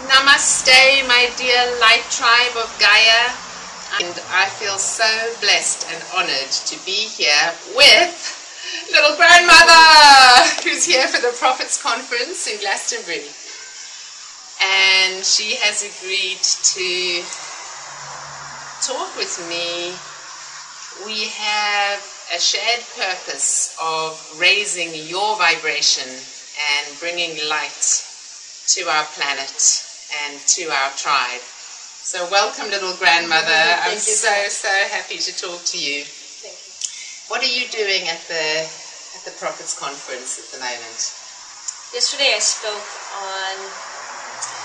Namaste, my dear light tribe of Gaia, and I feel so blessed and honored to be here with little grandmother, who's here for the Prophets Conference in Glastonbury, and she has agreed to talk with me. We have a shared purpose of raising your vibration and bringing light to our planet and to our tribe. So welcome, little grandmother. I'm so happy to talk to you. Thank you. What are you doing at the Prophets Conference at the moment? Yesterday I spoke on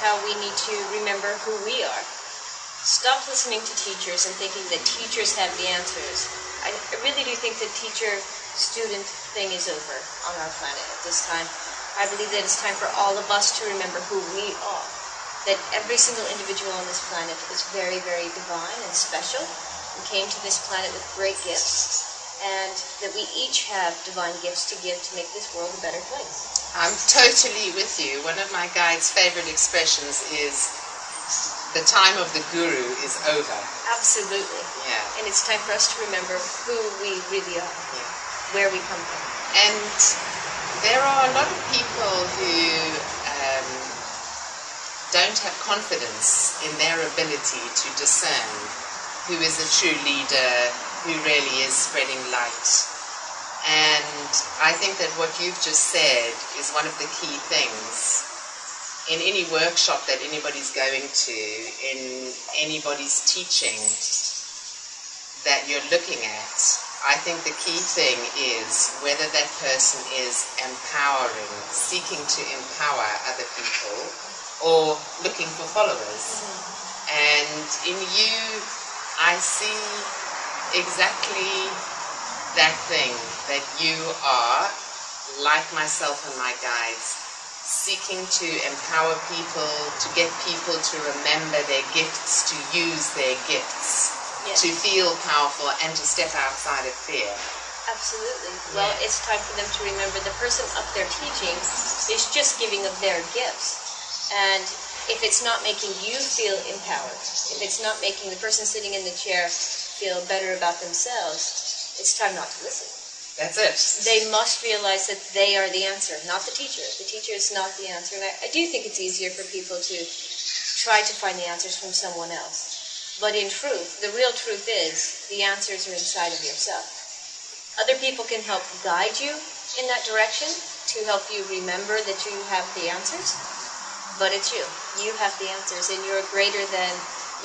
how we need to remember who we are. Stop listening to teachers and thinking that teachers have the answers. I really do think the teacher-student thing is over on our planet at this time. I believe that it's time for all of us to remember who we are. That every single individual on this planet is very, very divine and special and came to this planet with great gifts, and that we each have divine gifts to give to make this world a better place. I'm totally with you. One of my guide's favorite expressions is the time of the guru is over. Absolutely. Yeah. And it's time for us to remember who we really are, where we come from. And there are a lot of people who don't have confidence in their ability to discern who is a true leader, who really is spreading light. And I think that what you've just said is one of the key things in any workshop that anybody's going to, in anybody's teaching that you're looking at. I think the key thing is whether that person is empowering, seeking to empower other people, or looking for followers. And in you, I see exactly that thing, that you are, like myself and my guides, seeking to empower people, to get people to remember their gifts, to use their gifts, to feel powerful, and to step outside of fear. Absolutely. Well, it's time for them to remember the person up there teaching is just giving of their gifts. And if it's not making you feel empowered, if it's not making the person sitting in the chair feel better about themselves, it's time not to listen. That's it. They must realize that they are the answer, not the teacher. The teacher is not the answer. And I do think it's easier for people to try to find the answers from someone else. But in truth, the real truth is, the answers are inside of yourself. Other people can help guide you in that direction to help you remember that you have the answers. But it's you. You have the answers, and you're greater than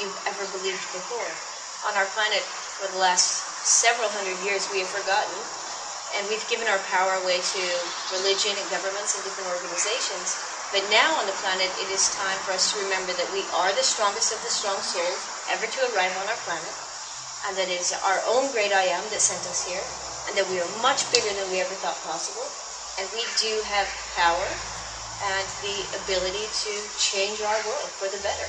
you've ever believed before. On our planet, for the last several hundred years, we have forgotten, and we've given our power away to religion and governments and different organizations. But now on the planet, it is time for us to remember that we are the strongest of the strong souls ever to arrive on our planet, and that it is our own great I Am that sent us here, and that we are much bigger than we ever thought possible, and we do have power and the ability to change our world for the better.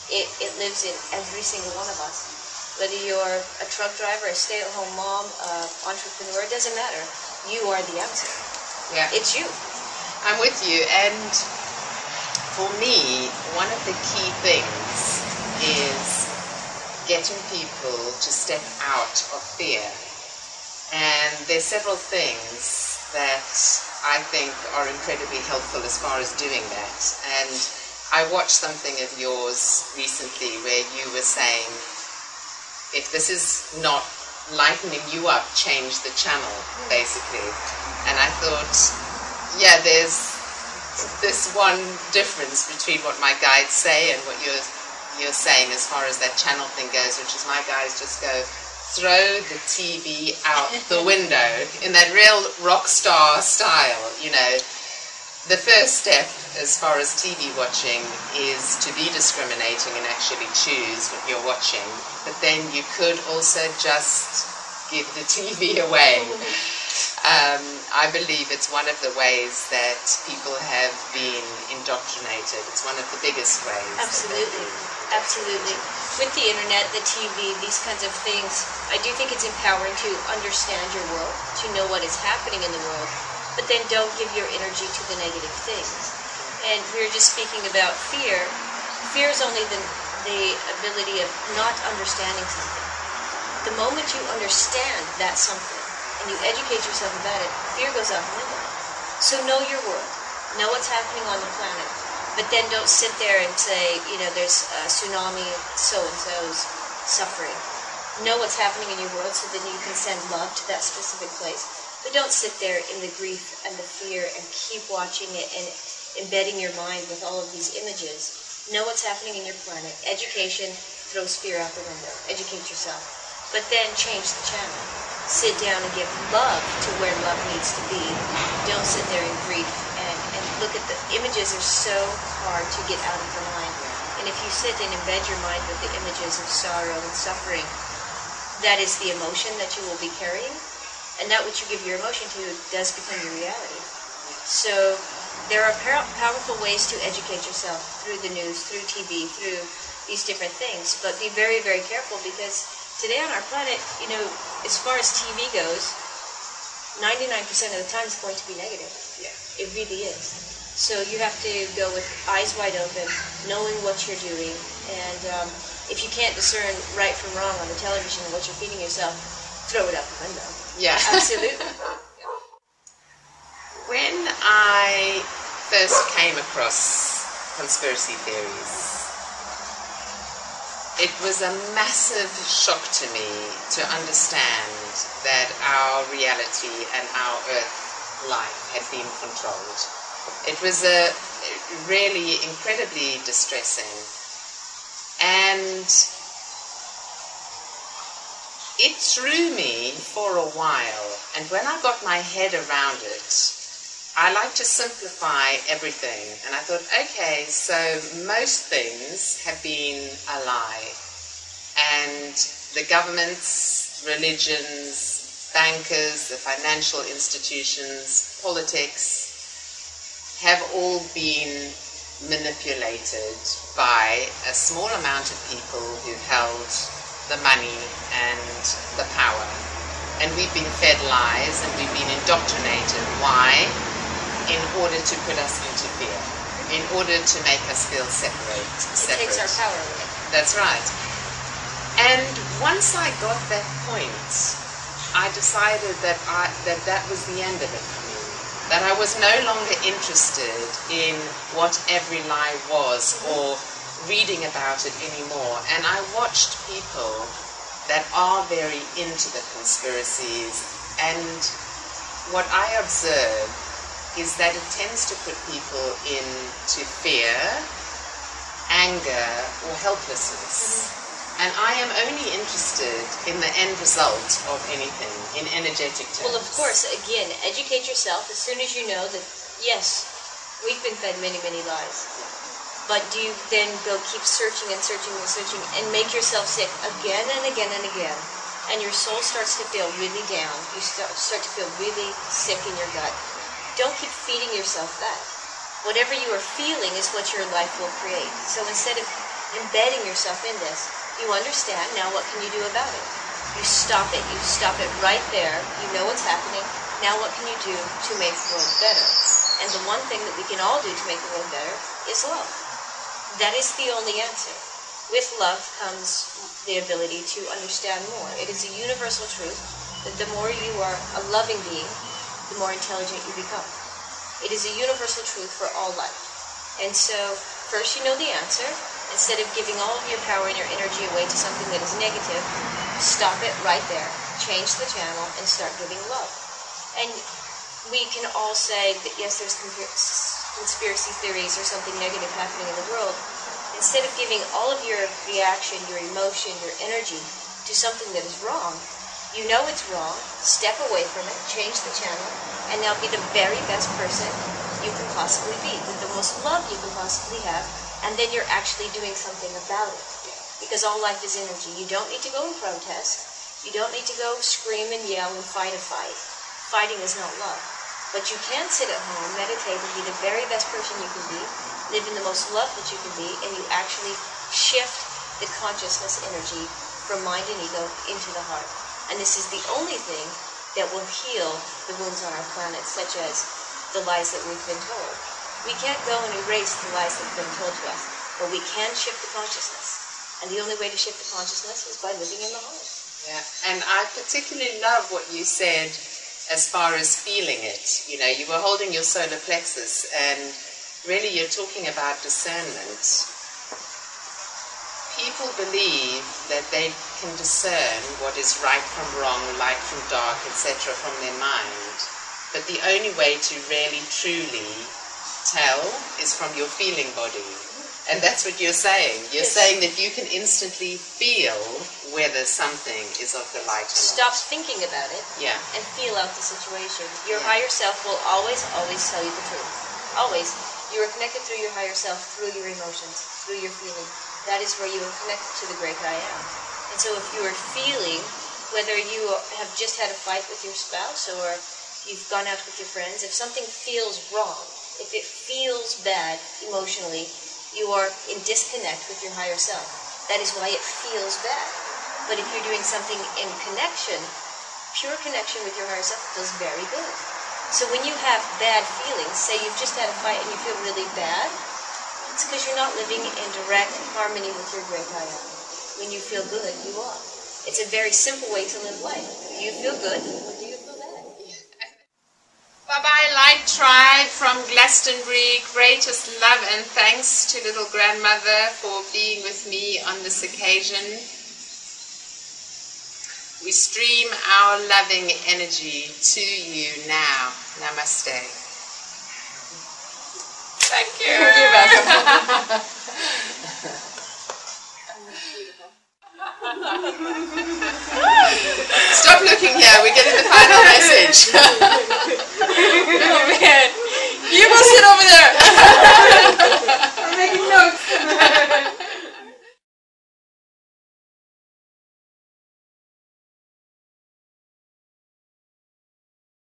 It lives in every single one of us. Whether you're a truck driver, a stay-at-home mom, entrepreneur, it doesn't matter. You are the answer. Yeah. It's you. I'm with you. And for me, one of the key things is getting people to step out of fear. And there's several things that I think are incredibly helpful as far as doing that. And I watched something of yours recently where you were saying, if this is not lightening you up, change the channel, basically. And I thought, yeah, there's this one difference between what my guides say and what you're saying as far as that channel thing goes, which is my guides just go, throw the TV out the window in that real rock star style, you know. The first step as far as TV watching is to be discriminating and actually choose what you're watching. But then you could also just give the TV away. I believe it's one of the ways that people have been indoctrinated. It's one of the biggest ways. Absolutely. Absolutely. With the internet, the TV, these kinds of things, I do think it's empowering to understand your world, to know what is happening in the world, but then don't give your energy to the negative things. And we were just speaking about fear. Fear is only the ability of not understanding something. The moment you understand that something and you educate yourself about it, fear goes out the window. So know your world. Know what's happening on the planet. But then don't sit there and say, there's a tsunami, so-and-so's suffering. Know what's happening in your world so that you can send love to that specific place. But don't sit there in the grief and the fear and keep watching it and embedding your mind with all of these images. Know what's happening in your planet. Education throws fear out the window. Educate yourself. But then change the channel. Sit down and give love to where love needs to be. Don't sit there in grief and look at the images are so hard to get out of the mind. And if you sit and embed your mind with the images of sorrow and suffering, that is the emotion that you will be carrying. And that which you give your emotion to does become your reality. So there are powerful ways to educate yourself through the news, through TV, through these different things. But be very, very careful, because today on our planet, as far as TV goes, 99% of the time it's going to be negative. Yeah. It really is. So you have to go with eyes wide open, knowing what you're doing. And if you can't discern right from wrong on the television and what you're feeding yourself, throw it out the window. Yeah. Absolutely. When I first came across conspiracy theories, it was a massive shock to me to understand that our reality and our Earth life had been controlled. It was really incredibly distressing, and it threw me for a while. And when I got my head around it, I like to simplify everything. And I thought, okay, so most things have been a lie. And the governments, religions, bankers, the financial institutions, politics have all been manipulated by a small amount of people who held the money and the power. And we've been fed lies and we've been indoctrinated. Why? In order to put us into fear. In order to make us feel separate. It takes our power away. That's right. And once I got that point, I decided that that was the end of it for me. That I was no longer interested in what every lie was or reading about it anymore. And I watched people that are very into the conspiracies, and what I observe is that it tends to put people into fear, anger, or helplessness. And I am only interested in the end result of anything, in energetic terms. Well, of course, again, educate yourself as soon as you know that, yes, we've been fed many, many lies. But do you then go keep searching and searching and searching and make yourself sick again and again and again, and your soul starts to feel really down, you start to feel really sick in your gut? Don't keep feeding yourself that. Whatever you are feeling is what your life will create. So instead of embedding yourself in this, you understand, now what can you do about it? You stop it. You stop it right there. You know what's happening. Now what can you do to make the world better? And the one thing that we can all do to make the world better is love. That is the only answer. With love comes the ability to understand more. It is a universal truth that the more you are a loving being, the more intelligent you become. It is a universal truth for all life. And so, first you know the answer. Instead of giving all of your power and your energy away to something that is negative, stop it right there. Change the channel and start giving love. And we can all say that, yes, there's conspiracy theories or something negative happening in the world. Instead of giving all of your reaction, your emotion, your energy to something that is wrong, you know it's wrong, step away from it, change the channel, and now be the very best person you can possibly be, with the most love you can possibly have, and then you're actually doing something about it. Because all life is energy. You don't need to go and protest. You don't need to go scream and yell and fight a fight. Fighting is not love. But you can sit at home, meditate, and be the very best person you can be, live in the most love that you can be, and you actually shift the consciousness energy from mind and ego into the heart. And this is the only thing that will heal the wounds on our planet, such as the lies that we've been told. We can't go and erase the lies that have been told to us. But we can shift the consciousness. And the only way to shift the consciousness is by living in the heart. Yeah, and I particularly love what you said as far as feeling it. You know, you were holding your solar plexus, and really you're talking about discernment. People believe that they can discern what is right from wrong, light from dark, etc. from their mind. But the only way to really, truly tell is from your feeling body. And that's what you're saying. You're saying that you can instantly feel whether something is of the light or not. Stop thinking about it and feel out the situation. Your higher self will always, always tell you the truth. Always. You are connected through your higher self, through your emotions, through your feeling. That is where you are connected to the great I am. And so if you are feeling, whether you have just had a fight with your spouse or you've gone out with your friends, if something feels wrong, if it feels bad emotionally, you are in disconnect with your higher self. That is why it feels bad. But if you're doing something in connection, pure connection with your higher self, it feels very good. So when you have bad feelings, say you've just had a fight and you feel really bad, it's because you're not living in direct harmony with your great I am. When you feel good, you are. It's a very simple way to live life. Do you feel good or do you feel bad? Bye-bye, Light Tribe from Glastonbury. Greatest love and thanks to little grandmother for being with me on this occasion. We stream our loving energy to you now. Namaste. Thank you. You're welcome. Stop looking here. We're getting the final message. You go sit over there.